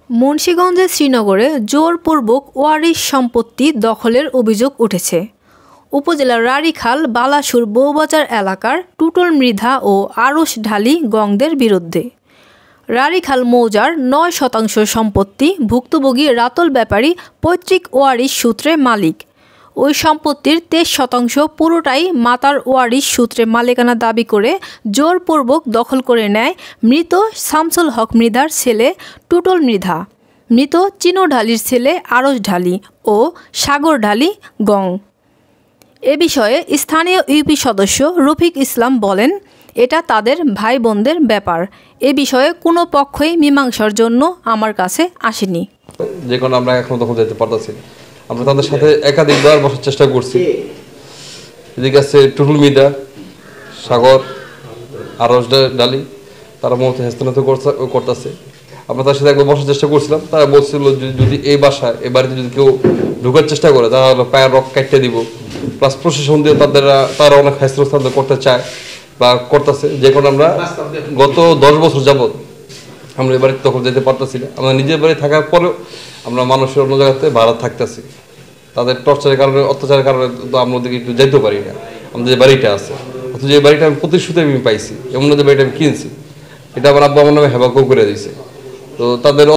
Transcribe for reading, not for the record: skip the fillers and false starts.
মুন্সিগঞ্জের শ্রীনগরে জোরপূর্বক ওয়ারিশ সম্পত্তি দখলের অভিযোগ উঠেছে। উপজেলার রাড়ীখাল বালাসুর বৌবাজার এলাকার টুটল মৃধা ও আরশ ঢালি গংদের বিরুদ্ধে। রাড়ীখাল মৌজার ৯% সম্পত্তি ভুক্তভোগী রাতল ব্যাপারী পৈতৃক ওয়ারিশ সূত্রে মালিক। ওই সম্পত্তির 23% পুরোটাই মাতার ওয়ারিশ সূত্রে মালিকানা দাবি করে জোরপূর্বক দখল করে নেয় মৃত শামসুল হক মৃধার ছেলে টুটল মৃধা, মৃত চিনো ঢালির ছেলে আরশ ঢালি ও সাগর ঢালি গং। এ বিষয়ে স্থানীয় ইউপি সদস্য রফিক ইসলাম বলেন, এটা তাদের ভাই বোনদের ব্যাপার। এ বিষয়ে কোনো পক্ষই মীমাংসার জন্য আমার কাছে আসেনি। যে কোনো আমরা এখন তখন যেতে পারতেছি, আমরা তাদের সাথে একাধিকবার বসার চেষ্টা করছি। এদিকে আছে টুটুল মৃধা, সাগর, আরশ ডালি, তারা মত হস্তান্তর করতেছে। আমরা তার সাথে একবার বসার চেষ্টা করছিলাম। তারা বলছিল যদি এই বাসায় এই বাড়িতে যদি কেউ ঢোকার চেষ্টা করে তাহলে পায়ের রক কাটতে দিব, প্লাস প্রশাসন দিয়ে তারা অনেক হস্তান্তর করতে চায় বা করতেছে। যে কোনো আমরা গত 10 বছর যাবৎ আমরা এই বাড়িতে তখন যেতে পারতেছি না। আমরা নিজের বাড়ি থাকার পরেও আমরা মানুষের অন্য জায়গাতে ভাড়া থাকতেছি। তাদের টর্চারের কারণে, অত্যাচারের কারণে তো আমরা ওদিকে একটু যেতে পারি না। আমাদের যে বাড়িটা আছে, অথচ যে বাড়িটা আমি প্রতিশ্রুতি আমি পাইছি, এমন যে বাড়িটা আমি কিনছি, এটা আমার আব্বা আমার নামে হেবাকেও করে দিয়েছে। তো তাদের